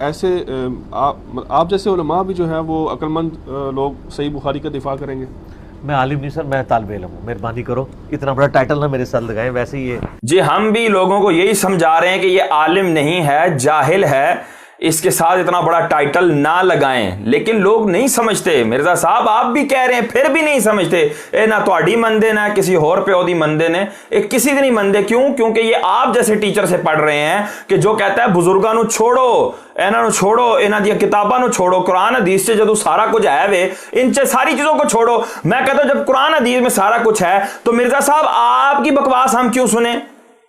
ایسے آپ جیسے علماء بھی جو ہیں وہ عقل مند لوگ صحیح بخاری کا دفاع کریں گے؟ میں عالم نہیں سر، میں طالب علم ہوں، مہربانی کرو اتنا بڑا ٹائٹل نہ میرے ساتھ لگائیں، ویسے ہی ہے جی ہم بھی لوگوں کو یہی سمجھا رہے ہیں کہ یہ عالم نہیں ہے، جاہل ہے، اس کے ساتھ اتنا بڑا ٹائٹل نہ لگائیں، لیکن لوگ نہیں سمجھتے۔ مرزا صاحب آپ بھی کہہ رہے ہیں پھر بھی نہیں سمجھتے۔ اے نہ تواڈی مندے نہ کسی اور پیودی مندے نے کسی دی نہیں مندے، کیوں؟ کیونکہ یہ آپ جیسے ٹیچر سے پڑھ رہے ہیں کہ جو کہتا ہے بزرگاں نو چھوڑو، انہاں نو چھوڑو، انہاں دی کتاباں نو چھوڑو، قرآن حدیث سے جدو سارا کچھ ہے وے ان سے ساری چیزوں کو چھوڑو۔ میں کہتا ہوں جب قرآن حدیث میں سارا کچھ ہے تو مرزا صاحب آپ کی بکواس ہم کیوں سنیں؟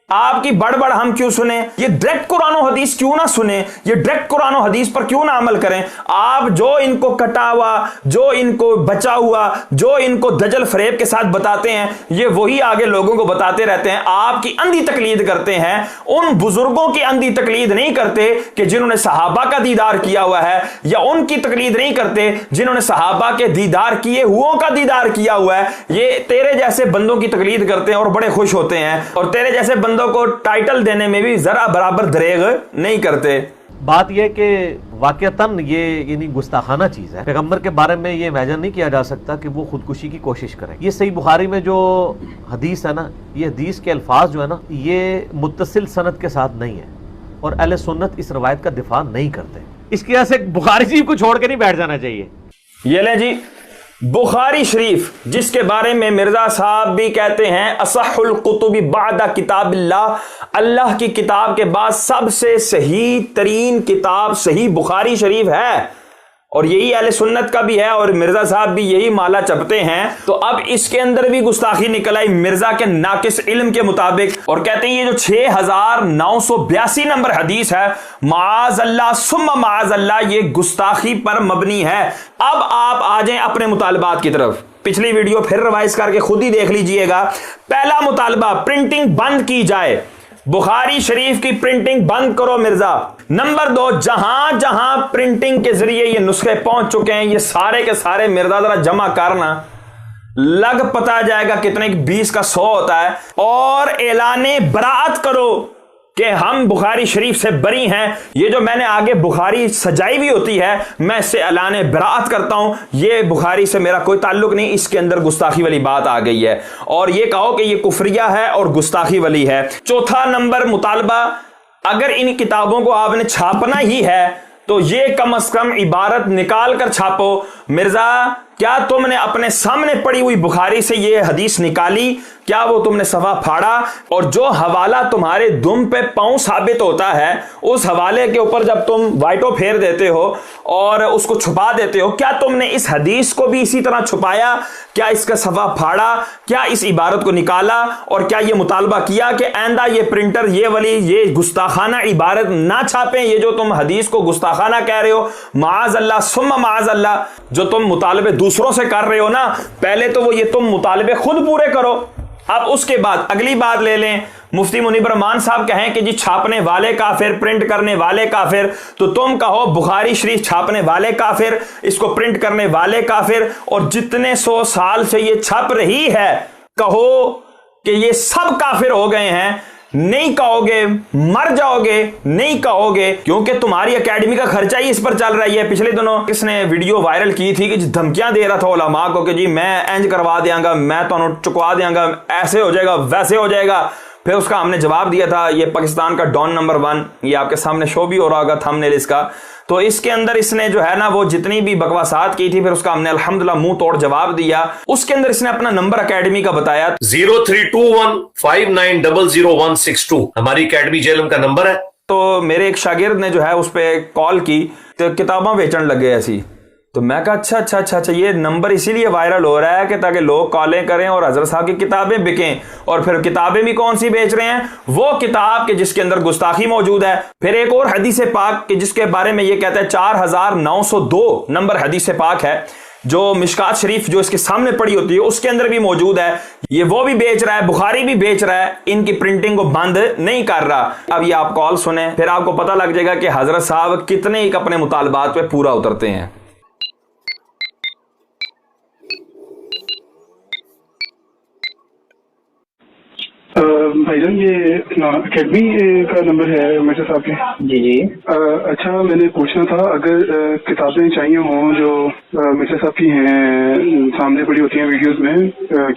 آپ کی بڑ ہم کیوں سنیں؟ یہ ڈائریکٹ قرآن و حدیث کیوں نہ سنیں؟ یہ ڈائریکٹ قرآن و حدیث پر کیوں نہ عمل کریں؟ آپ جو ان کو کٹا ہوا، جو ان کو بچا ہوا، جو ان کو دجل فریب کے ساتھ بتاتے ہیں، یہ وہی آگے لوگوں کو بتاتے رہتے ہیں۔ آپ کی اندھی تقلید کرتے ہیں، ان بزرگوں کی اندھی تقلید نہیں کرتے کہ جنہوں نے صحابہ کا دیدار کیا ہوا ہے، یا ان کی تقلید نہیں کرتے جنہوں نے صحابہ کے دیدار کیے ہوئوں کا دیدار کیا ہوا ہے۔ یہ تیرے جیسے بندوں کی تقلید کرتے ہیں اور بڑے خوش ہوتے ہیں، اور تیرے جیسے بندوں کو ٹائٹل دینے میں بھی ذرا برابر دریغ نہیں کرتے۔ بات یہ کہ واقعتاً یہ یعنی گستاخانہ چیز ہے۔ پیغمبر کے بارے میں یہ امیجن نہیں کیا جا سکتا کہ وہ خودکشی کی کوشش کریں۔ یہ صحیح بخاری میں جو حدیث ہے نا، یہ حدیث کے الفاظ جو ہے نا، یہ متصل سند کے ساتھ نہیں ہے، اور اہل سنت اس روایت کا دفاع نہیں کرتے۔ اس کی وجہ سے بخاری شریف کو چھوڑ کے نہیں بیٹھ جانا چاہیے۔ یہ لیں جی بخاری شریف، جس کے بارے میں مرزا صاحب بھی کہتے ہیں اصح القتب بعد کتاب اللہ کی کتاب کے بعد سب سے صحیح ترین کتاب صحیح بخاری شریف ہے، اور یہی اہل سنت کا بھی ہے، اور مرزا صاحب بھی یہی مالا چپتے ہیں۔ تو اب اس کے اندر بھی گستاخی نکل آئی مرزا کے ناقص علم کے مطابق، اور کہتے ہیں یہ جو 6982 نمبر حدیث ہے، معاذ اللہ ثم معاذ اللہ، یہ گستاخی پر مبنی ہے۔ اب آپ آ جائیں اپنے مطالبات کی طرف، پچھلی ویڈیو پھر ریوائز کر کے خود ہی دیکھ لیجئے گا۔ پہلا مطالبہ، پرنٹنگ بند کی جائے، بخاری شریف کی پرنٹنگ بند کرو مرزا۔ نمبر 2، جہاں جہاں پرنٹنگ کے ذریعے یہ نسخے پہنچ چکے ہیں، یہ سارے کے سارے مرزا ذرا جمع کرنا، لگ پتا جائے گا کتنے 20 کا 100 ہوتا ہے، اور اعلان براعت کرو کہ ہم بخاری شریف سے بری ہیں۔ یہ جو میں نے آگے بخاری سجائی ہوئی ہوتی ہے، میں اس سے اعلان براعت کرتا ہوں، یہ بخاری سے میرا کوئی تعلق نہیں، اس کے اندر گستاخی والی بات آ گئی ہے، اور یہ کہو کہ یہ کفریہ ہے اور گستاخی والی ہے۔ چوتھا نمبر مطالبہ، اگر ان کتابوں کو آپ نے چھاپنا ہی ہے تو یہ کم از کم عبارت نکال کر چھاپو۔ مرزا کیا تم نے اپنے سامنے پڑی ہوئی بخاری سے یہ حدیث نکالی؟ کیا وہ تم نے صفحہ پھاڑا؟ اور جو حوالہ تمہارے دم پہ پاؤں ثابت ہوتا ہے، اس حوالے کے اوپر جب تم وائٹو پھیر دیتے ہو اور اس کو چھپا دیتے ہو، کیا تم نے اس حدیث کو بھی اسی طرح چھپایا؟ کیا اس کا صفحہ پھاڑا؟ کیا اس عبارت کو نکالا؟ اور کیا یہ مطالبہ کیا کہ آئندہ یہ پرنٹر یہ والی یہ گستاخانہ عبارت نہ چھاپیں؟ یہ جو تم حدیث کو گستاخانہ کہہ رہے ہو، معاذ اللہ ثم معاذ اللہ، جو تم مطالبے دوسروں سے کر رہے ہو نا، پہلے تو وہ یہ تم مطالبے خود پورے کرو۔ اب اس کے بعد اگلی بات لے لیں، مفتی منیب الرحمان صاحب کہیں کہ جی چھاپنے والے کافر، پرنٹ کرنے والے کافر، تو تم کہو بخاری شریف چھاپنے والے کافر، اس کو پرنٹ کرنے والے کافر، اور جتنے 100 سال سے یہ چھپ رہی ہے کہو کہ یہ سب کافر ہو گئے ہیں۔ نہیں کہو گے مر جاؤ گے، نہیں کہو گے، کیونکہ تمہاری اکیڈمی کا خرچہ ہی اس پر چل رہی ہے۔ پچھلے دنوں کس نے ویڈیو وائرل کی تھی کہ دھمکیاں دے رہا تھا علماء کو کہ جی میں انج کروا دیاں گا، میں تمہیں چکوا دیاں گا، ایسے ہو جائے گا، ویسے ہو جائے گا۔ پھر اس کا ہم نے جواب دیا تھا، یہ پاکستان کا ڈان نمبر 1، یہ آپ کے سامنے شو بھی ہو رہا ہوگا تھمبنیل اس کا، تو اس کے اندر اس نے جو ہے نا وہ جتنی بھی بکواسات کی تھی، پھر اس کا ہم نے الحمدللہ منہ توڑ جواب دیا۔ اس کے اندر اس نے اپنا نمبر اکیڈمی کا بتایا، 0321590162 ہماری اکیڈمی جیلم کا نمبر ہے۔ تو میرے ایک شاگرد نے جو ہے اس پہ کال کی تو کتاباں بیچن لگے ایسی، تو میں کہا اچھا یہ نمبر اسی لیے وائرل ہو رہا ہے کہ تاکہ لوگ کالیں کریں اور حضرت صاحب کی کتابیں بکیں، اور پھر کتابیں بھی کون سی بیچ رہے ہیں؟ وہ کتاب کہ جس کے اندر گستاخی موجود ہے۔ پھر ایک اور حدیث پاک کہ جس کے بارے میں یہ کہتا ہے 4902 نمبر حدیث پاک ہے، جو مشکات شریف جو اس کے سامنے پڑی ہوتی ہے اس کے اندر بھی موجود ہے، یہ وہ بھی بیچ رہا ہے، بخاری بھی بیچ رہا ہے، ان کی پرنٹنگ کو بند نہیں کر رہا۔ اب یہ آپ کال سنیں، پھر آپ کو پتہ لگ جائے گا کہ حضرت صاحب کتنے ایک اپنے مطالبات پہ پورا اترتے ہیں۔ بھائی جان یہ اکیڈمی کا نمبر ہے مرزا صاحب کے؟ جی جی. اچھا میں نے پوچھنا تھا اگر کتابیں چاہیے ہوں جو مرزا صاحب کی ہیں سامنے پڑی ہوتی ہیں ویڈیوز میں،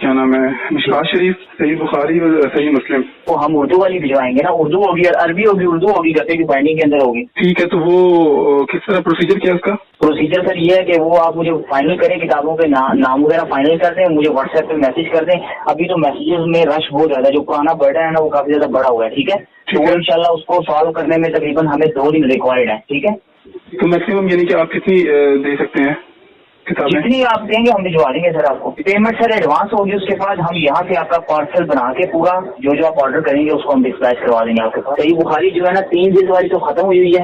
کیا نام ہے، مشکات شریف، صحیح بخاری اور صحیح مسلم، وہ ہم اردو والی بھجوائیں گے نا. اردو ہوگی، عربی ہوگی، اردو ہوگی، گتے کی بائنڈنگ کے اندر ہوگی. ٹھیک ہے. تو وہ کس طرح پروسیجر کیا اس کا؟ پروسیجر سر یہ ہے کہ وہ آپ مجھے فائنل کریں، کتابوں کے نام وغیرہ فائنل کر دیں، مجھے واٹس ایپ پہ میسج کر دیں. ابھی تو میسیجز میں رش بہت زیادہ، جو پرانا برڈن ہے نا وہ کافی زیادہ بڑا ہوا ہے. ٹھیک ہے، تو انشاءاللہ اس کو سالو کرنے میں تقریباً ہمیں 2 دن ریکوائرڈ ہے. ٹھیک ہے، تو میکسیمم یعنی کہ آپ کتنی دے سکتے ہیں کتابیں؟ جتنی آپ دیں گے ہم بھجوا دیں گے سر. آپ کو پیمنٹ سر ایڈوانس ہوگی، اس کے بعد ہم یہاں سے آپ کا پارسل بنا کے پورا جو آپ آرڈر کریں گے اس کو ہم ڈسپیچ کروا دیں گے آپ کے پاس. صحیح بخاری جو ہے نا 3 جلد والی تو ختم ہوئی ہے،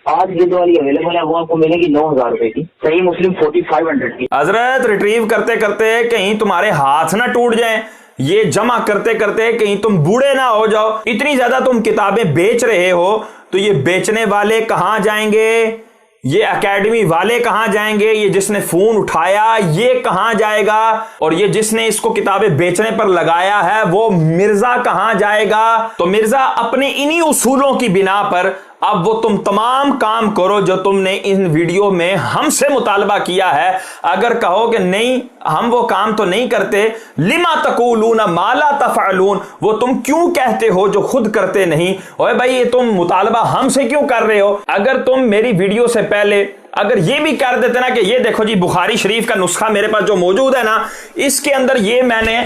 8 جلد والی اویلیبل ہے، وہ آپ کو ملے گی 9,000 روپے کی. صحیح مسلم 4500 کی. حضرت ریٹریو کرتے کرتے کہیں تمہارے ہاتھ نہ ٹوٹ جائیں، یہ جمع کرتے کرتے کہیں تم بوڑھے نہ ہو جاؤ. اتنی زیادہ تم کتابیں بیچ رہے ہو تو یہ بیچنے والے کہاں جائیں گے؟ یہ اکیڈمی والے کہاں جائیں گے؟ یہ جس نے فون اٹھایا یہ کہاں جائے گا؟ اور یہ جس نے اس کو کتابیں بیچنے پر لگایا ہے وہ مرزا کہاں جائے گا؟ تو مرزا اپنے انہی اصولوں کی بنا پر اب وہ تم تمام کام کرو جو تم نے ان ویڈیو میں ہم سے مطالبہ کیا ہے. اگر کہو کہ نہیں ہم وہ کام تو نہیں کرتے، لما تقولون ما لا تفعلون، وہ تم کیوں کہتے ہو جو خود کرتے نہیں؟ اوے بھائی یہ تم مطالبہ ہم سے کیوں کر رہے ہو؟ اگر تم میری ویڈیو سے پہلے اگر یہ بھی کر دیتے نا کہ یہ دیکھو جی بخاری شریف کا نسخہ میرے پاس جو موجود ہے نا، اس کے اندر یہ میں نے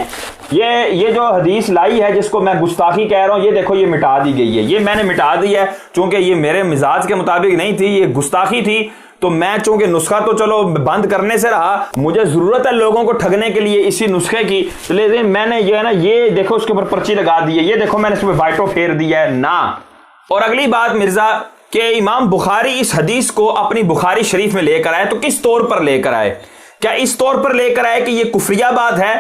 یہ جو حدیث لائی ہے جس کو میں گستاخی کہہ رہا ہوں، یہ دیکھو یہ مٹا دی گئی ہے، یہ میں نے مٹا دی ہے چونکہ یہ میرے مزاج کے مطابق نہیں تھی، یہ گستاخی تھی. تو میں چونکہ نسخہ تو چلو بند کرنے سے رہا، مجھے ضرورت ہے لوگوں کو ٹھگنے کے لیے اسی نسخے کی، لیکن میں نے یہ ہے نا یہ دیکھو اس کے اوپر پرچی لگا دی ہے، یہ دیکھو میں نے اس پہ وائٹو پھیر دیا ہے نا. اور اگلی بات مرزا کہ امام بخاری اس حدیث کو اپنی بخاری شریف میں لے کر آئے تو کس طور پر لے کر آئے؟ کیا اس طور پر لے کر آئے کہ یہ کفریہ بات ہے؟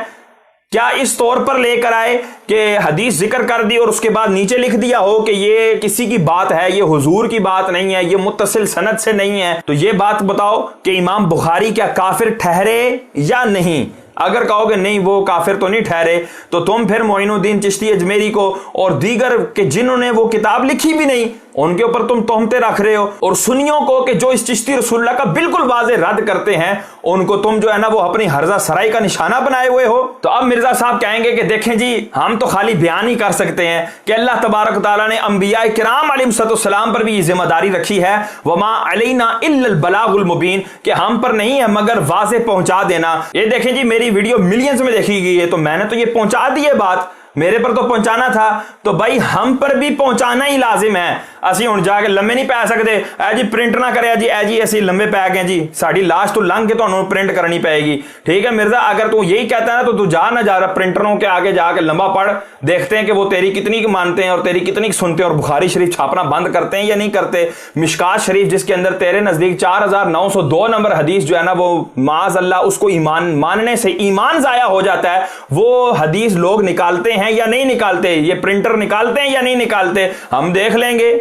کیا اس طور پر لے کر آئے کہ حدیث ذکر کر دی اور اس کے بعد نیچے لکھ دیا ہو کہ یہ کسی کی بات ہے، یہ حضور کی بات نہیں ہے، یہ متصل سند سے نہیں ہے؟ تو یہ بات بتاؤ کہ امام بخاری کیا کافر ٹھہرے یا نہیں؟ اگر کہو کہ نہیں وہ کافر تو نہیں ٹھہرے تو تم پھر معین الدین چشتی اجمیری کو اور دیگر کہ جنہوں نے وہ کتاب لکھی بھی نہیں ان کے اوپر تم تہمتیں رکھ رہے ہو، اور سنیوں کو کہ جو اس چشتی رسول اللہ کا بالکل واضح رد کرتے ہیں ان کو تم جو ہے نا وہ اپنی ہرزہ سرائی کا نشانہ بنائے ہوئے ہو. تو اب مرزا صاحب کہیں گے کہ دیکھیں جی ہم تو خالی بیان ہی کر سکتے ہیں کہ اللہ تبارک تعالیٰ نے انبیاء کرام علیہ السلام پر بھی یہ ذمہ داری رکھی ہے، وما علینا الا البلاغ المبین، کہ ہم پر نہیں ہے مگر واضح پہنچا دینا. یہ دیکھیں جی میری ویڈیو ملینز میں دیکھی گئی ہے تو میں نے تو یہ پہنچا دی ہے، بات میرے پر تو پہنچانا تھا، تو بھائی ہم پر بھی پہنچانا ہی لازم ہے. اسی ہوں جا کے لمبے نہیں پی سکتے، اے جی پرنٹ نہ کرے جی، اے جی ایسی لمبے پی گئے جی، ساڑی لاش تو لنگ کے تو انہوں پرنٹ کرنی پائے گی. ٹھیک ہے مرزا اگر تو یہی کہتا ہے نا تو جا نہ جا رہا پرنٹروں کے آگے جا کے لمبا پڑھ، دیکھتے ہیں کہ وہ تیری کتنی کی مانتے ہیں اور تیری کتنی کی سنتے ہیں، اور بخاری شریف چھاپنا بند کرتے ہیں یا نہیں کرتے. مشکات شریف جس کے اندر تیرے نزدیک 4902 نمبر حدیث جو ہے نا وہ معاذ اللہ اس کو ایمان ماننے سے ایمان ضائع ہو جاتا ہے، وہ حدیث لوگ نکالتے ہیں یا نہیں نکالتے؟ یہ پرنٹر نکالتے ہیں یا نہیں نکالتے؟ ہم دیکھ لیں گے.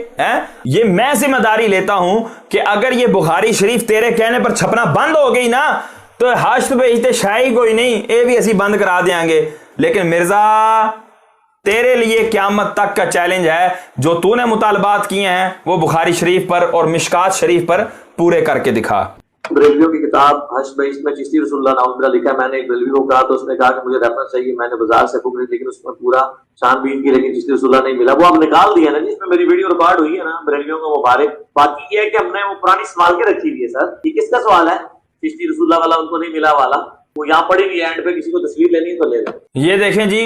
یہ میں ذمہ داری لیتا ہوں کہ اگر یہ بخاری شریف تیرے کہنے پر چھپنا بند ہو گئی نا تو حشت بھیجتے شاہی کوئی نہیں، اے بھی اسی بند کرا دیں گے. لیکن مرزا تیرے لیے قیامت تک کا چیلنج ہے، جو تو نے مطالبات کیے ہیں وہ بخاری شریف پر اور مشکات شریف پر پورے کر کے دکھا. بریلویوں کی کتاب حشر بہشت میں چشتی رسول اللہ نعوذ باللہ لکھا ہے. میں نے ایک بریلوی کو کہا تو اس نے کہا کہ مجھے ریفرنس چاہیے، میں نے بازار سے بک لی لیکن اس میں پورا شان بین کی لیکن چشتی رسول اللہ نہیں ملا. وہ ہم نکال دیا نا جس میں میری ویڈیو ریکارڈ ہوئی ہے نا، بریلویوں کو مبارک. باقی یہ ہے کہ ہم نے وہ پرانی سنبھال کے رکھی ہوئی ہے. سر یہ کس کا سوال ہے؟ چشتی رسول اللہ والا ان کو نہیں ملا والا وہ یہاں پڑی ہوئی اینڈ پہ، کسی کو تصویر لینی ہے تو لے لیں. یہ دیکھیں جی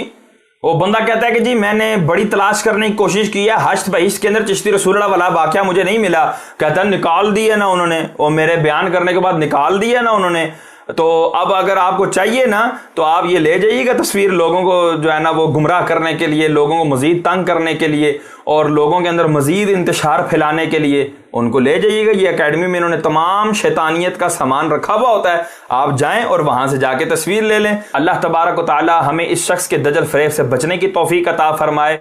وہ بندہ کہتا ہے کہ جی میں نے بڑی تلاش کرنے کی کوشش کی ہے، حشت بہشت کے اندر چشتی رسول اللہ والا واقعہ مجھے نہیں ملا. کہتا ہے نکال دی ہے نا انہوں نے، وہ میرے بیان کرنے کے بعد نکال دی ہے نا انہوں نے. تو اب اگر آپ کو چاہیے نا تو آپ یہ لے جائیے گا تصویر، لوگوں کو جو ہے نا وہ گمراہ کرنے کے لیے، لوگوں کو مزید تنگ کرنے کے لیے اور لوگوں کے اندر مزید انتشار پھیلانے کے لیے ان کو لے جائیے گا. یہ اکیڈمی میں انہوں نے تمام شیطانیت کا سامان رکھا ہوا ہوتا ہے، آپ جائیں اور وہاں سے جا کے تصویر لے لیں. اللہ تبارک و تعالی ہمیں اس شخص کے دجل فریب سے بچنے کی توفیق عطا فرمائے.